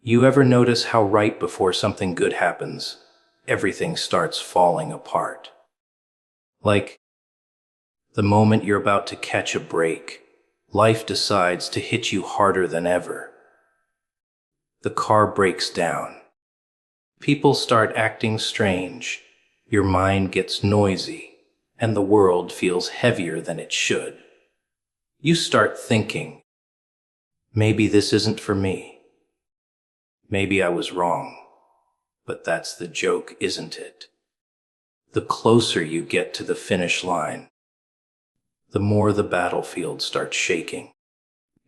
You ever notice how right before something good happens, everything starts falling apart? Like the moment you're about to catch a break, life decides to hit you harder than ever. The car breaks down. People start acting strange. Your mind gets noisy, and the world feels heavier than it should. You start thinking, maybe this isn't for me. Maybe I was wrong. But that's the joke, isn't it? The closer you get to the finish line, the more the battlefield starts shaking.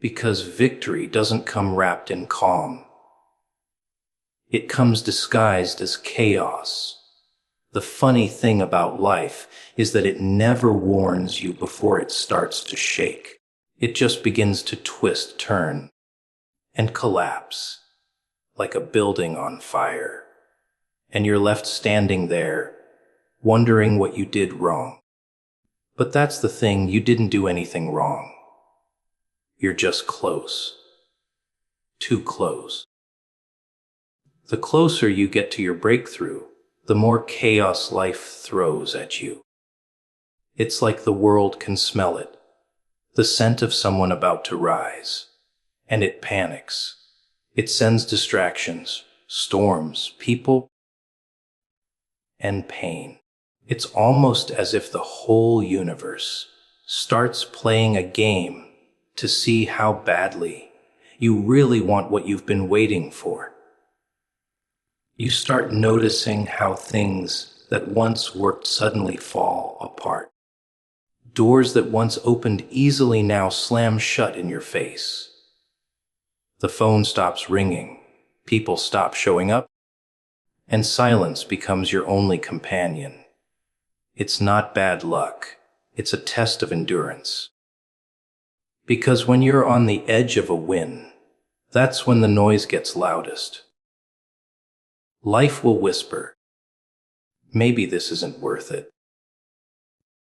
Because victory doesn't come wrapped in calm. It comes disguised as chaos. The funny thing about life is that it never warns you before it starts to shake. It just begins to twist, turn, and collapse, like a building on fire. And you're left standing there, wondering what you did wrong. But that's the thing, you didn't do anything wrong. You're just close. Too close. The closer you get to your breakthrough, the more chaos life throws at you. It's like the world can smell it, the scent of someone about to rise, and it panics. It sends distractions, storms, people, and pain. It's almost as if the whole universe starts playing a game to see how badly you really want what you've been waiting for. You start noticing how things that once worked suddenly fall apart. Doors that once opened easily now slam shut in your face. The phone stops ringing, people stop showing up, and silence becomes your only companion. It's not bad luck, it's a test of endurance. Because when you're on the edge of a win, that's when the noise gets loudest. Life will whisper, maybe this isn't worth it.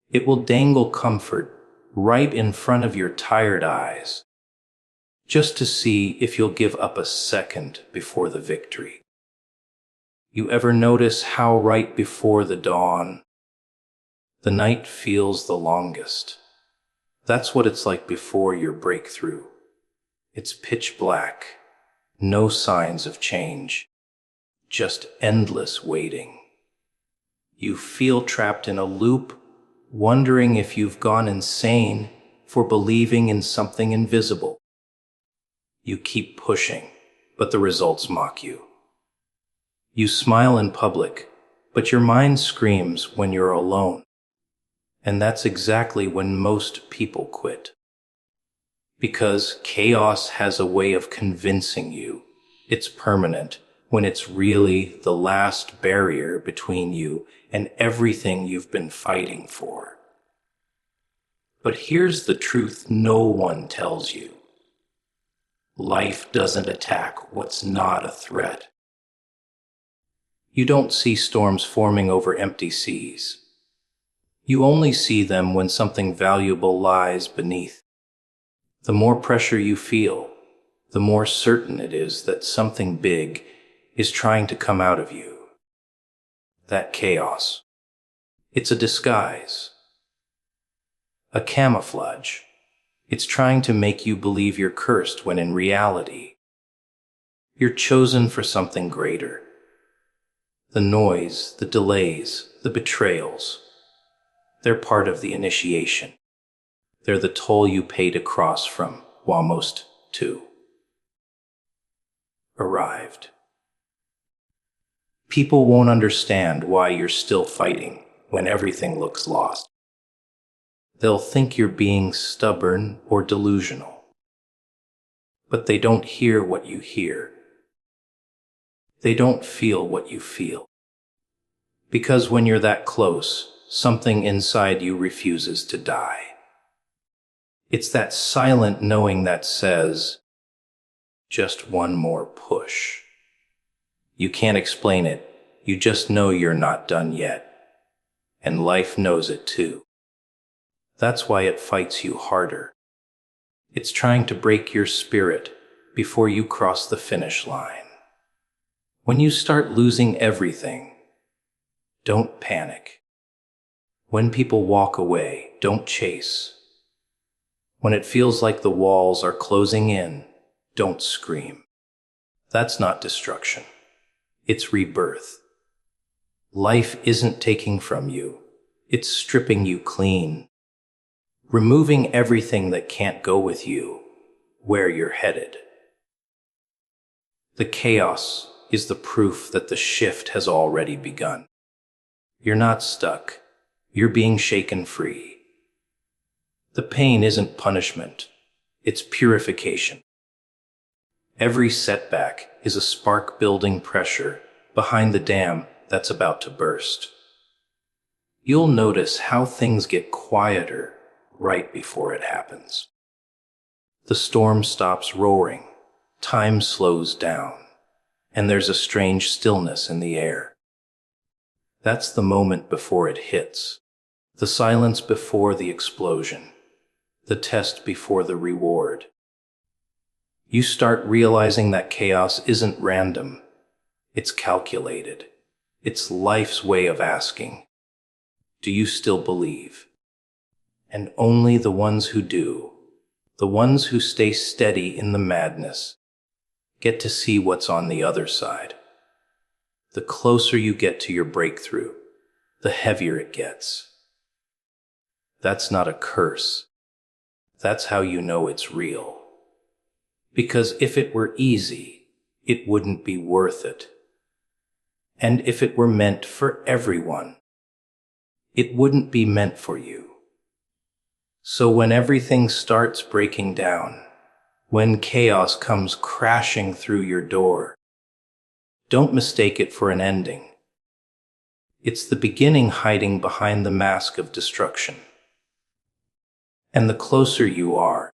It will dangle comfort right in front of your tired eyes, just to see if you'll give up a second before the victory. You ever notice how right before the dawn, the night feels the longest? That's what it's like before your breakthrough. It's pitch black, no signs of change, just endless waiting. You feel trapped in a loop, wondering if you've gone insane for believing in something invisible. You keep pushing, but the results mock you. You smile in public, but your mind screams when you're alone. And that's exactly when most people quit. Because chaos has a way of convincing you it's permanent when it's really the last barrier between you and everything you've been fighting for. But here's the truth no one tells you. Life doesn't attack what's not a threat. You don't see storms forming over empty seas. You only see them when something valuable lies beneath. The more pressure you feel, the more certain it is that something big is trying to come out of you. That chaos. It's a disguise. A camouflage. It's trying to make you believe you're cursed when in reality, you're chosen for something greater. The noise, the delays, the betrayals, they're part of the initiation. They're the toll you pay to cross from almost to arrived. People won't understand why you're still fighting when everything looks lost. They'll think you're being stubborn or delusional. But they don't hear what you hear. They don't feel what you feel. Because when you're that close, something inside you refuses to die. It's that silent knowing that says, just one more push. You can't explain it, you just know you're not done yet. And life knows it too. That's why it fights you harder. It's trying to break your spirit before you cross the finish line. When you start losing everything, don't panic. When people walk away, don't chase. When it feels like the walls are closing in, don't scream. That's not destruction. It's rebirth. Life isn't taking from you. It's stripping you clean. Removing everything that can't go with you, where you're headed. The chaos is the proof that the shift has already begun. You're not stuck. You're being shaken free. The pain isn't punishment. It's purification. Every setback is a spark building pressure behind the dam that's about to burst. You'll notice how things get quieter right before it happens. The storm stops roaring, time slows down, and there's a strange stillness in the air. That's the moment before it hits, the silence before the explosion, the test before the reward. You start realizing that chaos isn't random, it's calculated. It's life's way of asking, do you still believe? And only the ones who do, the ones who stay steady in the madness, get to see what's on the other side. The closer you get to your breakthrough, the heavier it gets. That's not a curse. That's how you know it's real. Because if it were easy, it wouldn't be worth it. And if it were meant for everyone, it wouldn't be meant for you. So when everything starts breaking down, when chaos comes crashing through your door, don't mistake it for an ending. It's the beginning hiding behind the mask of destruction. And the closer you are,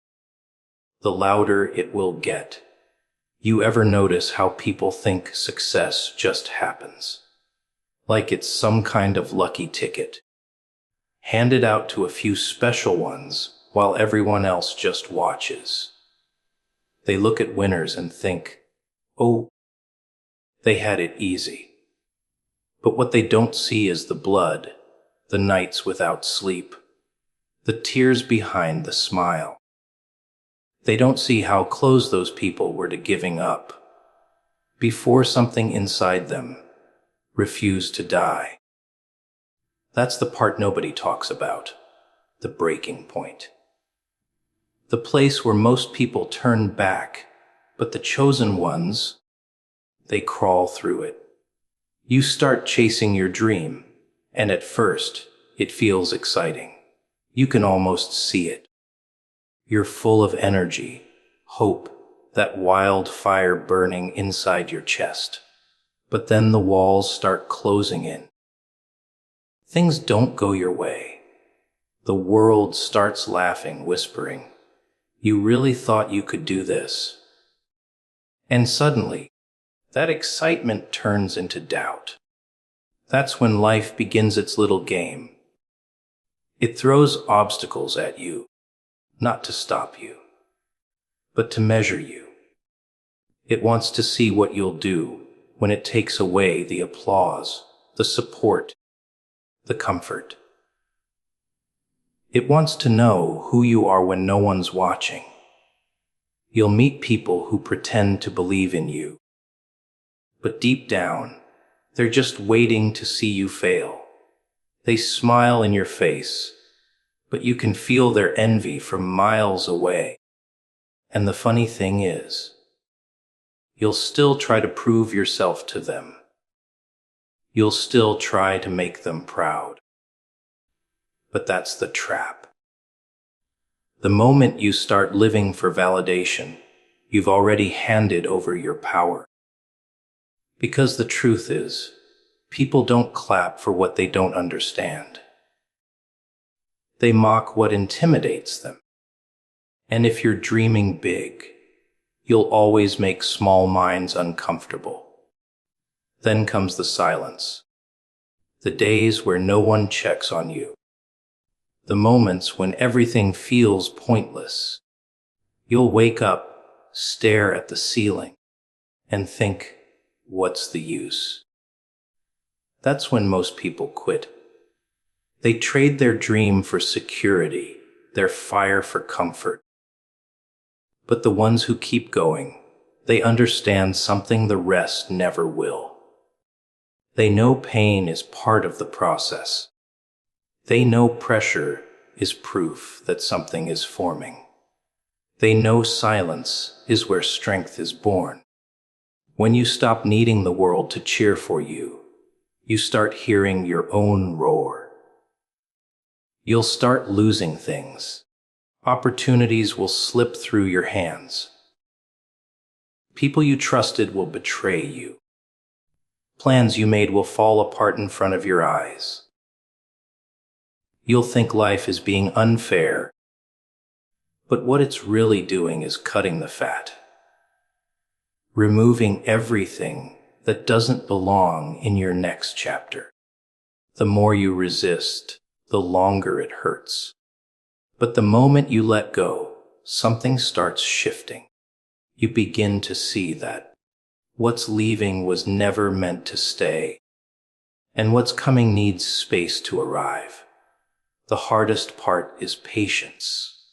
the louder it will get. You ever notice how people think success just happens? Like it's some kind of lucky ticket, handed out to a few special ones while everyone else just watches. They look at winners and think, oh, they had it easy. But what they don't see is the blood, the nights without sleep, the tears behind the smile. They don't see how close those people were to giving up before something inside them refused to die. That's the part nobody talks about, the breaking point. The place where most people turn back, but the chosen ones, they crawl through it. You start chasing your dream, and at first, it feels exciting. You can almost see it. You're full of energy, hope, that wild fire burning inside your chest. But then the walls start closing in. Things don't go your way. The world starts laughing, whispering, "You really thought you could do this?" And suddenly, that excitement turns into doubt. That's when life begins its little game. It throws obstacles at you, not to stop you, but to measure you. It wants to see what you'll do when it takes away the applause, the support, the comfort. It wants to know who you are when no one's watching. You'll meet people who pretend to believe in you, but deep down, they're just waiting to see you fail. They smile in your face, but you can feel their envy from miles away. And the funny thing is, you'll still try to prove yourself to them. You'll still try to make them proud. But that's the trap. The moment you start living for validation, you've already handed over your power. Because the truth is, people don't clap for what they don't understand. They mock what intimidates them. And if you're dreaming big, you'll always make small minds uncomfortable. Then comes the silence. The days where no one checks on you. The moments when everything feels pointless. You'll wake up, stare at the ceiling, and think, What's the use? That's when most people quit. They trade their dream for security, their fire for comfort. But the ones who keep going, they understand something the rest never will. They know pain is part of the process. They know pressure is proof that something is forming. They know silence is where strength is born. When you stop needing the world to cheer for you, you start hearing your own roar. You'll start losing things. Opportunities will slip through your hands. People you trusted will betray you. Plans you made will fall apart in front of your eyes. You'll think life is being unfair, but what it's really doing is cutting the fat, removing everything that doesn't belong in your next chapter. The more you resist, the longer it hurts. But the moment you let go, something starts shifting. You begin to see that what's leaving was never meant to stay, and what's coming needs space to arrive. The hardest part is patience.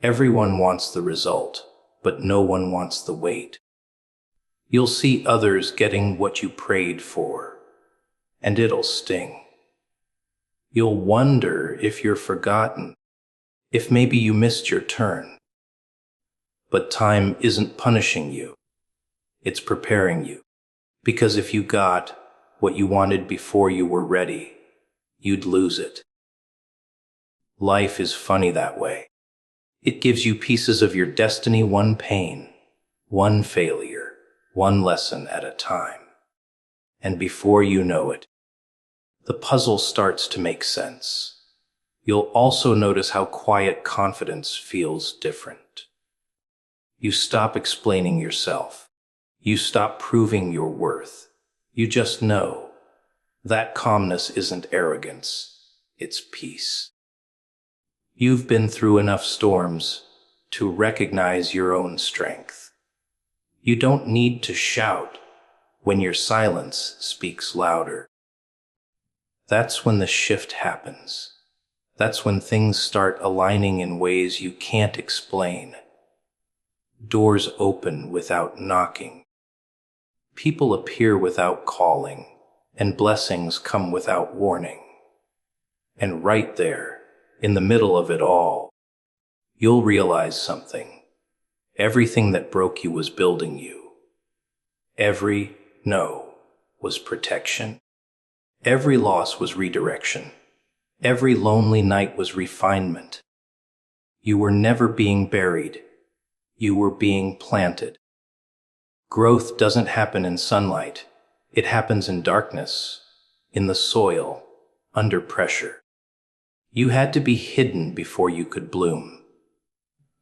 Everyone wants the result, but no one wants the wait. You'll see others getting what you prayed for, and it'll sting. You'll wonder if you're forgotten, if maybe you missed your turn. But time isn't punishing you. It's preparing you. Because if you got what you wanted before you were ready, you'd lose it. Life is funny that way. It gives you pieces of your destiny, one pain, one failure, one lesson at a time. And before you know it, the puzzle starts to make sense. You'll also notice how quiet confidence feels different. You stop explaining yourself. You stop proving your worth. You just know. That calmness isn't arrogance, it's peace. You've been through enough storms to recognize your own strength. You don't need to shout when your silence speaks louder. That's when the shift happens. That's when things start aligning in ways you can't explain. Doors open without knocking. People appear without calling, and blessings come without warning. And right there, in the middle of it all, you'll realize something. Everything that broke you was building you. Every no was protection. Every loss was redirection. Every lonely night was refinement. You were never being buried. You were being planted. Growth doesn't happen in sunlight. It happens in darkness, in the soil, under pressure. You had to be hidden before you could bloom.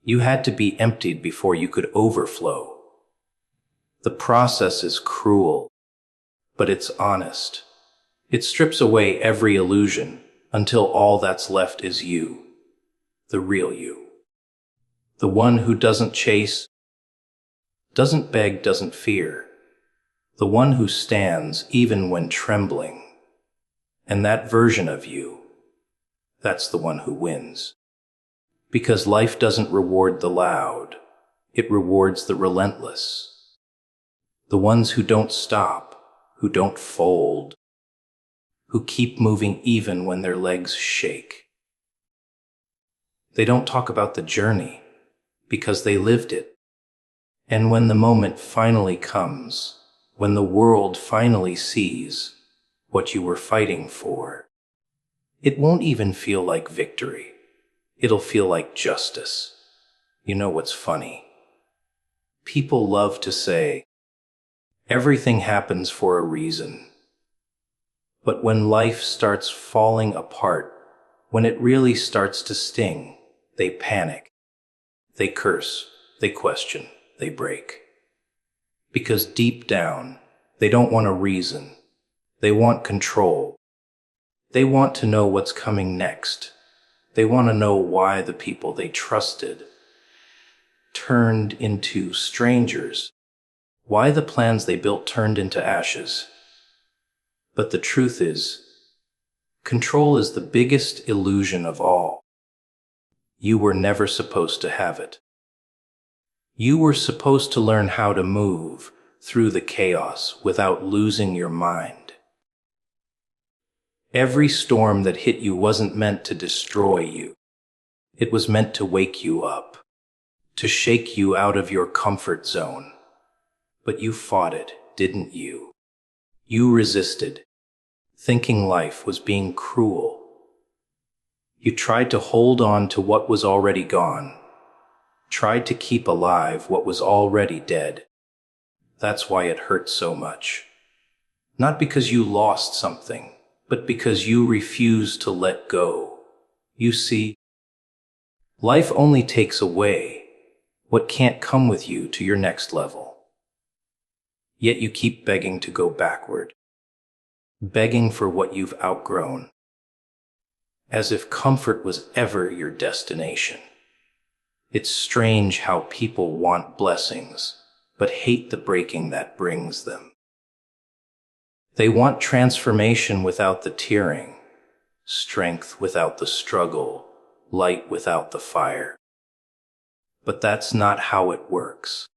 You had to be emptied before you could overflow. The process is cruel, but it's honest. It strips away every illusion until all that's left is you, the real you. The one who doesn't chase, doesn't beg, doesn't fear. The one who stands even when trembling. And that version of you, that's the one who wins. Because life doesn't reward the loud, it rewards the relentless. The ones who don't stop, who don't fold, who keep moving even when their legs shake. They don't talk about the journey, because they lived it. And when the moment finally comes, when the world finally sees what you were fighting for, it won't even feel like victory. It'll feel like justice. You know what's funny? People love to say, everything happens for a reason. But when life starts falling apart, when it really starts to sting, they panic. They curse, they question, they break. Because deep down, they don't want a reason. They want control. They want to know what's coming next. They want to know why the people they trusted turned into strangers, Why the plans they built turned into ashes. But the truth is, control is the biggest illusion of all. You were never supposed to have it. You were supposed to learn how to move through the chaos without losing your mind. Every storm that hit you wasn't meant to destroy you. It was meant to wake you up, to shake you out of your comfort zone. But you fought it, didn't you? You resisted, thinking life was being cruel. You tried to hold on to what was already gone, tried to keep alive what was already dead. That's why it hurt so much. Not because you lost something, but because you refused to let go. You see, life only takes away what can't come with you to your next level. Yet you keep begging to go backward, begging for what you've outgrown, as if comfort was ever your destination. It's strange how people want blessings, but hate the breaking that brings them. They want transformation without the tearing, strength without the struggle, light without the fire. But that's not how it works.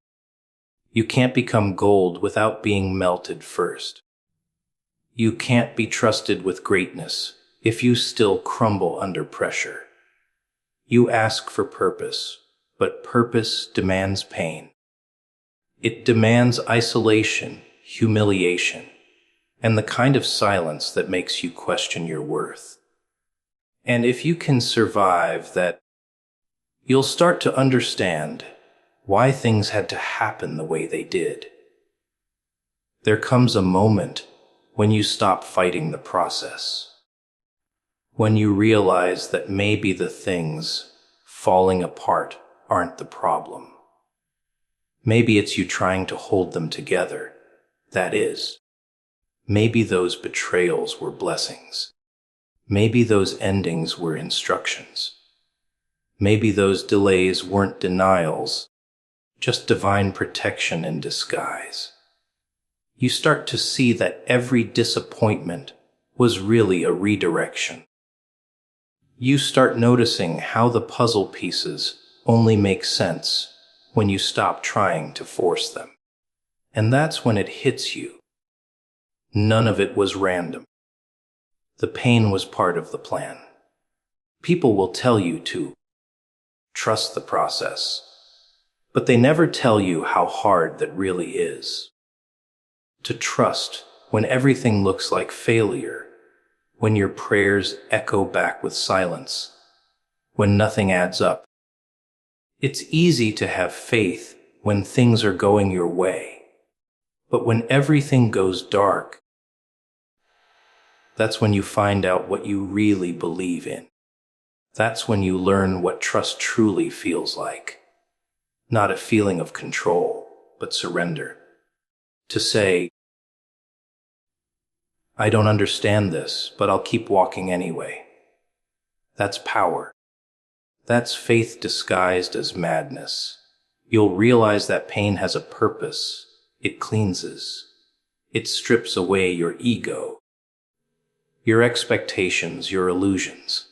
You can't become gold without being melted first. You can't be trusted with greatness if you still crumble under pressure. You ask for purpose, but purpose demands pain. It demands isolation, humiliation, and the kind of silence that makes you question your worth. And if you can survive that, you'll start to understand why things had to happen the way they did. There comes a moment when you stop fighting the process, when you realize that maybe the things falling apart aren't the problem. Maybe it's you trying to hold them together. That is, maybe those betrayals were blessings. Maybe those endings were instructions. Maybe those delays weren't denials, just divine protection in disguise. You start to see that every disappointment was really a redirection. You start noticing how the puzzle pieces only make sense when you stop trying to force them. And that's when it hits you. None of it was random. The pain was part of the plan. People will tell you to trust the process, but they never tell you how hard that really is. To trust when everything looks like failure, when your prayers echo back with silence, when nothing adds up. It's easy to have faith when things are going your way, but when everything goes dark, that's when you find out what you really believe in. That's when you learn what trust truly feels like. Not a feeling of control, but surrender. To say, I don't understand this, but I'll keep walking anyway. That's power. That's faith disguised as madness. You'll realize that pain has a purpose. It cleanses. It strips away your ego, your expectations, your illusions.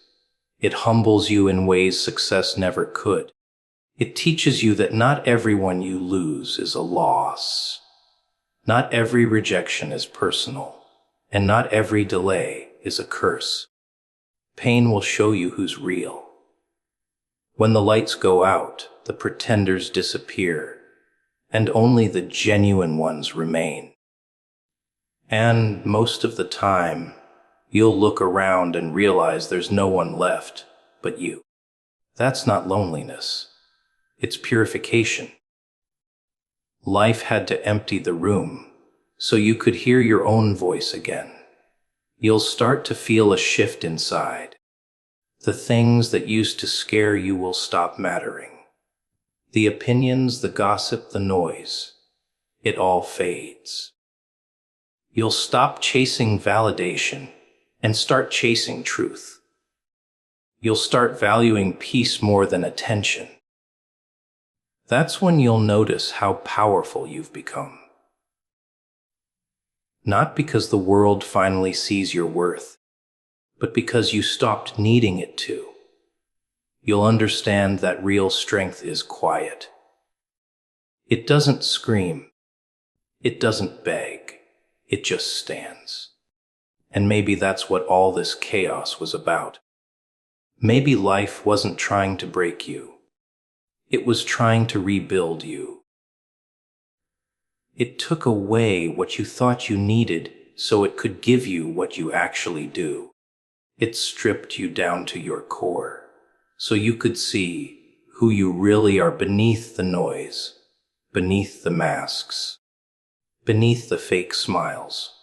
It humbles you in ways success never could. It teaches you that not everyone you lose is a loss. Not every rejection is personal, and not every delay is a curse. Pain will show you who's real. When the lights go out, the pretenders disappear, and only the genuine ones remain. And most of the time, you'll look around and realize there's no one left but you. That's not loneliness. It's purification. Life had to empty the room so you could hear your own voice again. You'll start to feel a shift inside. The things that used to scare you will stop mattering. The opinions, the gossip, the noise, it all fades. You'll stop chasing validation and start chasing truth. You'll start valuing peace more than attention. That's when you'll notice how powerful you've become. Not because the world finally sees your worth, but because you stopped needing it to. You'll understand that real strength is quiet. It doesn't scream. It doesn't beg. It just stands. And maybe that's what all this chaos was about. Maybe life wasn't trying to break you. It was trying to rebuild you. It took away what you thought you needed so it could give you what you actually do. It stripped you down to your core so you could see who you really are beneath the noise, beneath the masks, beneath the fake smiles.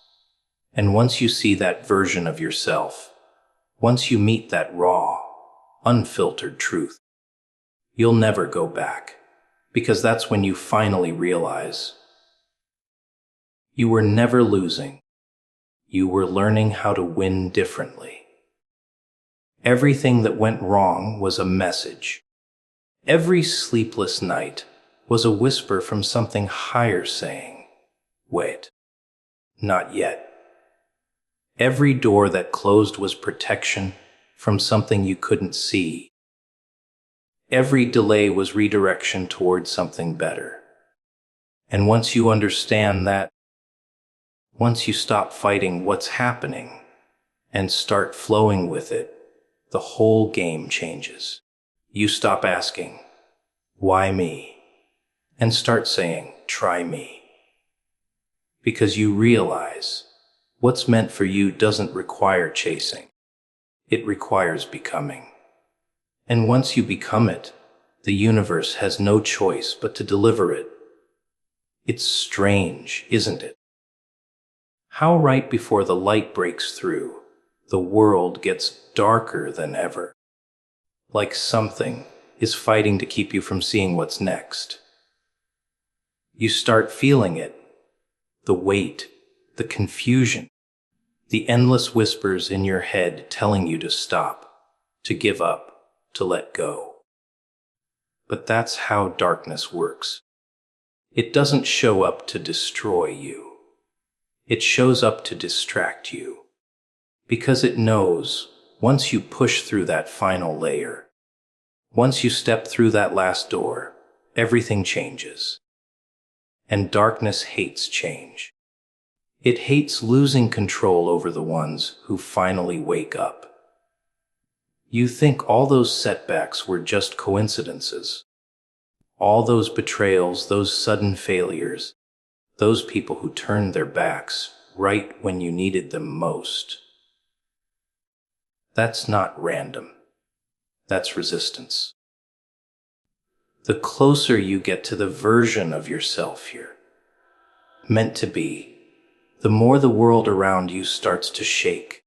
And once you see that version of yourself, once you meet that raw, unfiltered truth, you'll never go back, because that's when you finally realize you were never losing. You were learning how to win differently. Everything that went wrong was a message. Every sleepless night was a whisper from something higher saying, "Wait, not yet." Every door that closed was protection from something you couldn't see. Every delay was redirection towards something better. And once you understand that, once you stop fighting what's happening and start flowing with it, the whole game changes. You stop asking, "Why me?" and start saying, "Try me." Because you realize what's meant for you doesn't require chasing. It requires becoming. And once you become it, the universe has no choice but to deliver it. It's strange, isn't it? How right before the light breaks through, the world gets darker than ever. Like something is fighting to keep you from seeing what's next. You start feeling it, the weight, the confusion, the endless whispers in your head telling you to stop, to give up, to let go. But that's how darkness works. It doesn't show up to destroy you. It shows up to distract you. Because it knows once you push through that final layer, once you step through that last door, everything changes. And darkness hates change. It hates losing control over the ones who finally wake up. You think all those setbacks were just coincidences. All those betrayals, those sudden failures, those people who turned their backs right when you needed them most. That's not random. That's resistance. The closer you get to the version of yourself you're meant to be, the more the world around you starts to shake.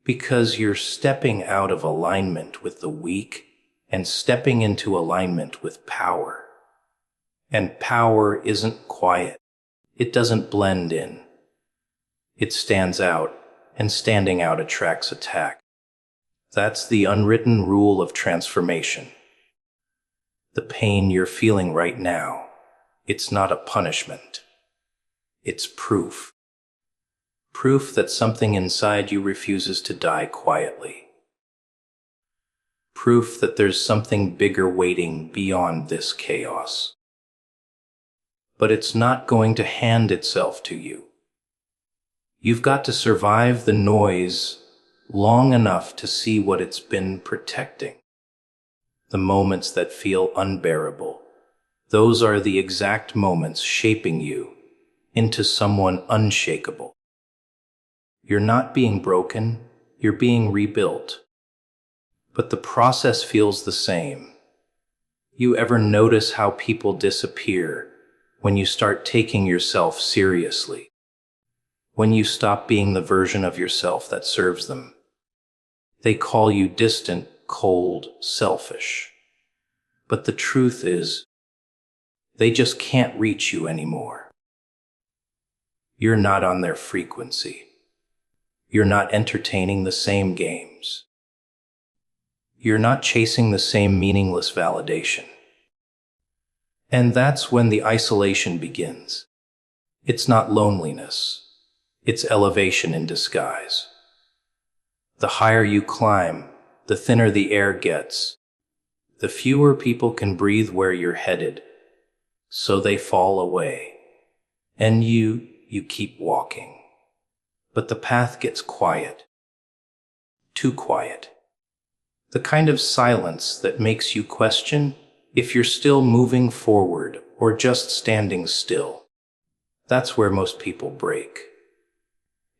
Because you're stepping out of alignment with the weak and stepping into alignment with power. And power isn't quiet. It doesn't blend in. It stands out, and standing out attracts attack. That's the unwritten rule of transformation. The pain you're feeling right now, it's not a punishment. It's proof. Proof that something inside you refuses to die quietly. Proof that there's something bigger waiting beyond this chaos. But it's not going to hand itself to you. You've got to survive the noise long enough to see what it's been protecting. The moments that feel unbearable, those are the exact moments shaping you into someone unshakable. You're not being broken, you're being rebuilt. But the process feels the same. You ever notice how people disappear when you start taking yourself seriously? When you stop being the version of yourself that serves them? They call you distant, cold, selfish. But the truth is, they just can't reach you anymore. You're not on their frequency. You're not entertaining the same games. You're not chasing the same meaningless validation. And that's when the isolation begins. It's not loneliness. It's elevation in disguise. The higher you climb, the thinner the air gets. The fewer people can breathe where you're headed, so they fall away. And you keep walking. But the path gets quiet. Too quiet. The kind of silence that makes you question if you're still moving forward or just standing still. That's where most people break.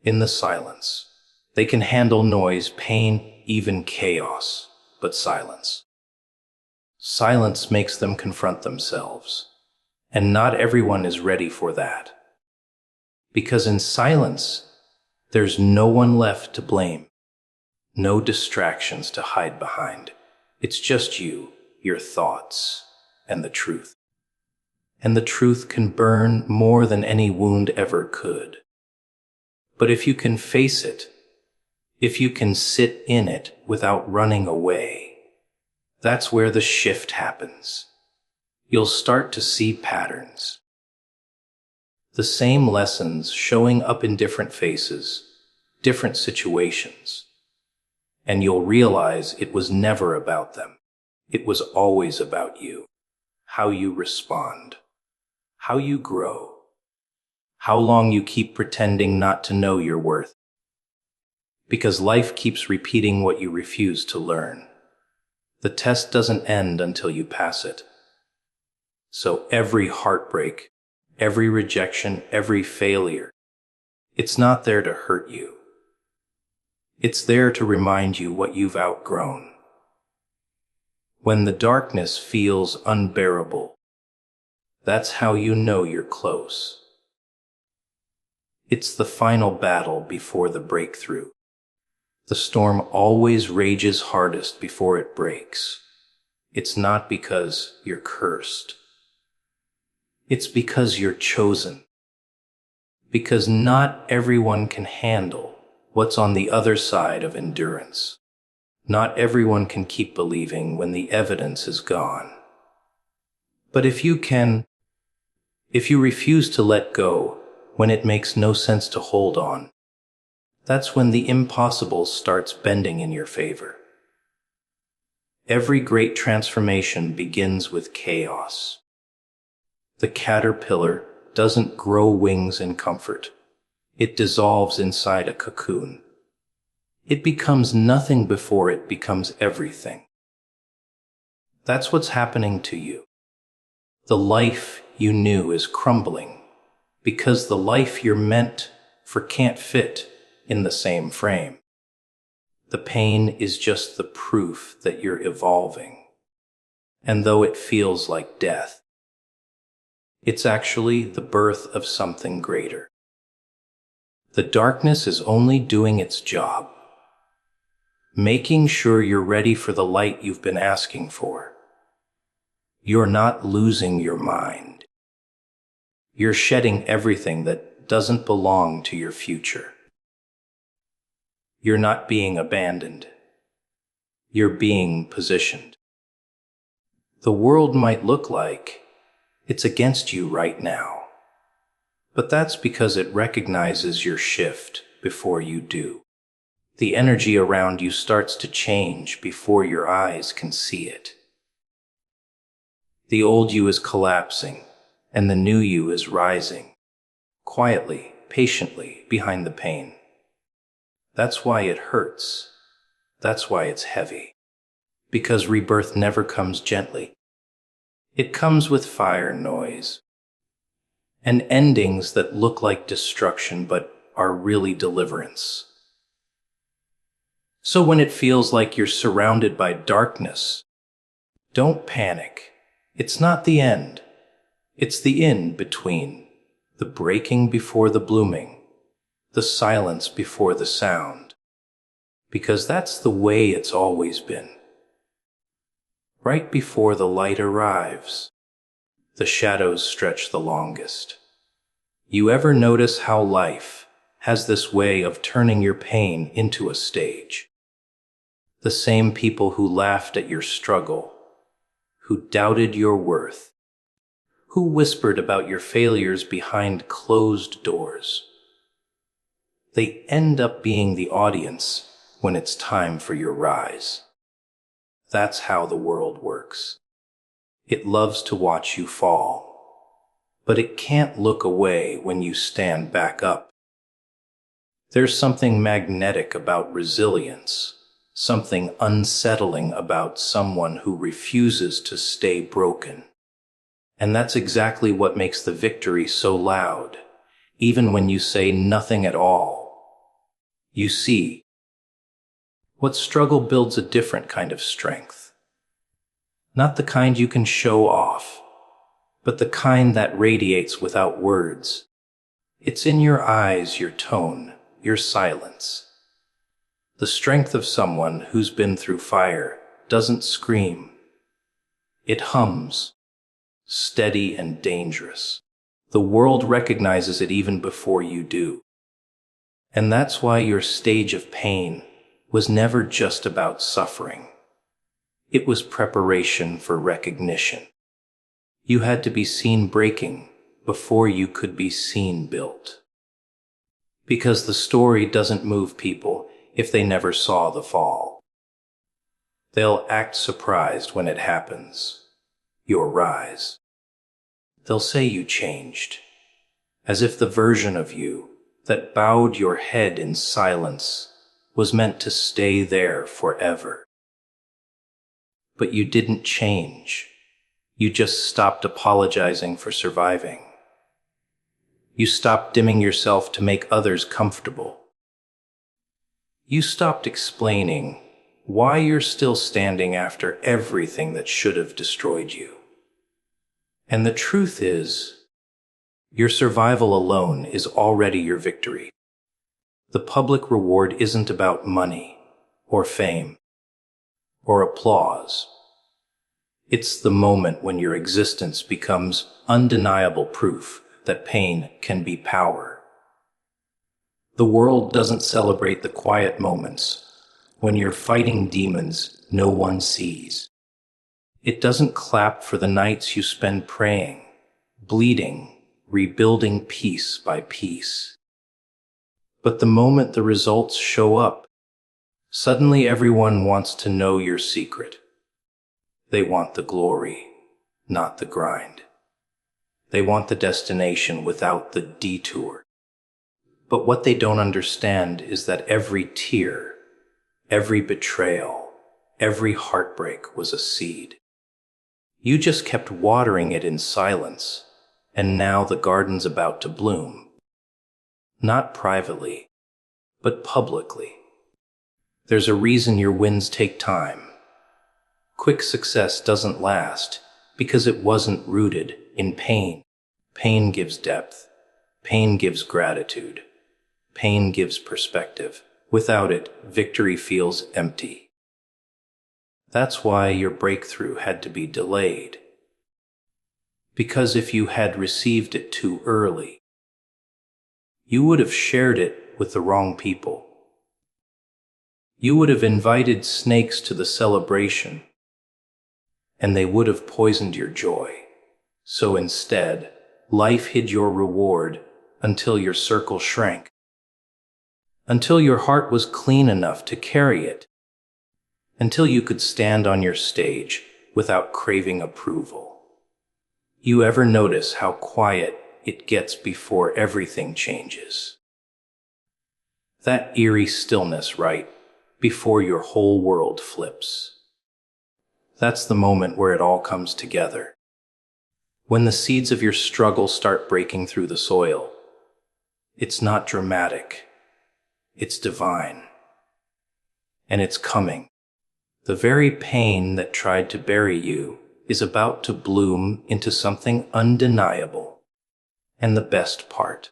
In the silence. They can handle noise, pain, even chaos, but silence. Silence makes them confront themselves. And not everyone is ready for that. Because in silence, there's no one left to blame. No distractions to hide behind. It's just you, your thoughts, and the truth. And the truth can burn more than any wound ever could. But if you can face it, if you can sit in it without running away, that's where the shift happens. You'll start to see patterns. The same lessons showing up in different faces, different situations. And you'll realize it was never about them. It was always about you. How you respond. How you grow. How long you keep pretending not to know your worth. Because life keeps repeating what you refuse to learn. The test doesn't end until you pass it. So every heartbreak, every rejection, every failure, it's not there to hurt you. It's there to remind you what you've outgrown. When the darkness feels unbearable, that's how you know you're close. It's the final battle before the breakthrough. The storm always rages hardest before it breaks. It's not because you're cursed. It's because you're chosen. Because not everyone can handle what's on the other side of endurance. Not everyone can keep believing when the evidence is gone. But if you refuse to let go when it makes no sense to hold on, that's when the impossible starts bending in your favor. Every great transformation begins with chaos. The caterpillar doesn't grow wings in comfort. It dissolves inside a cocoon. It becomes nothing before it becomes everything. That's what's happening to you. The life you knew is crumbling because the life you're meant for can't fit in the same frame. The pain is just the proof that you're evolving. And though it feels like death, it's actually the birth of something greater. The darkness is only doing its job, making sure you're ready for the light you've been asking for. You're not losing your mind. You're shedding everything that doesn't belong to your future. You're not being abandoned. You're being positioned. The world might look like it's against you right now. But that's because it recognizes your shift before you do. The energy around you starts to change before your eyes can see it. The old you is collapsing, and the new you is rising, quietly, patiently, behind the pain. That's why it hurts. That's why it's heavy. Because rebirth never comes gently. It comes with fire, noise, and endings that look like destruction but are really deliverance. So when it feels like you're surrounded by darkness, don't panic. It's not the end. It's the in-between, the breaking before the blooming, the silence before the sound. Because that's the way it's always been. Right before the light arrives, the shadows stretch the longest. You ever notice how life has this way of turning your pain into a stage? The same people who laughed at your struggle, who doubted your worth, Who whispered about your failures behind closed doors? They end up being the audience when it's time for your rise. That's how the world works. It loves to watch you fall, but it can't look away when you stand back up. There's something magnetic about resilience, something unsettling about someone who refuses to stay broken. And that's exactly what makes the victory so loud, even when you say nothing at all. You see, what struggle builds a different kind of strength. Not the kind you can show off, but the kind that radiates without words. It's in your eyes, your tone, your silence. The strength of someone who's been through fire doesn't scream. It hums, steady and dangerous. The world recognizes it even before you do. And that's why your stage of pain was never just about suffering. It was preparation for recognition. You had to be seen breaking before you could be seen built. Because the story doesn't move people if they never saw the fall. They'll act surprised when it happens, your rise. They'll say you changed, as if the version of you that bowed your head in silence was meant to stay there forever. But you didn't change. You just stopped apologizing for surviving. You stopped dimming yourself to make others comfortable. You stopped explaining why you're still standing after everything that should have destroyed you. And the truth is, your survival alone is already your victory. The public reward isn't about money or fame or applause. It's the moment when your existence becomes undeniable proof that pain can be power. The world doesn't celebrate the quiet moments when you're fighting demons no one sees. It doesn't clap for the nights you spend praying, bleeding, rebuilding piece by piece. But the moment the results show up, suddenly everyone wants to know your secret. They want the glory, not the grind. They want the destination without the detour. But what they don't understand is that every tear, every betrayal, every heartbreak was a seed. You just kept watering it in silence, and now the garden's about to bloom. Not privately, but publicly. There's a reason your wins take time. Quick success doesn't last because it wasn't rooted in pain. Pain gives depth. Pain gives gratitude. Pain gives perspective. Without it, victory feels empty. That's why your breakthrough had to be delayed. Because if you had received it too early, you would have shared it with the wrong people. You would have invited snakes to the celebration, and they would have poisoned your joy. So instead, life hid your reward until your circle shrank, until your heart was clean enough to carry it, until you could stand on your stage without craving approval. You ever notice how quiet it gets before everything changes? That eerie stillness right before your whole world flips. That's the moment where it all comes together. When the seeds of your struggle start breaking through the soil, it's not dramatic, it's divine. And it's coming. The very pain that tried to bury you is about to bloom into something undeniable. And the best part,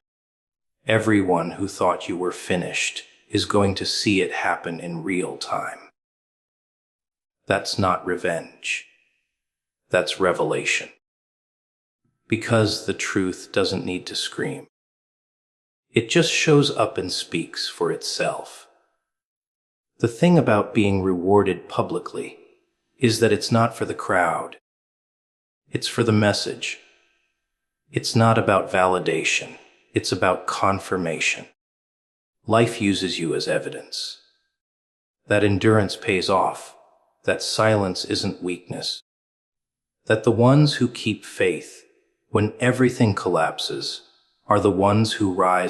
everyone who thought you were finished is going to see it happen in real time. That's not revenge. That's revelation. Because the truth doesn't need to scream. It just shows up and speaks for itself. The thing about being rewarded publicly is that it's not for the crowd. It's for the message. It's not about validation. It's about confirmation. Life uses you as evidence. That endurance pays off. That silence isn't weakness. That the ones who keep faith when everything collapses are the ones who rise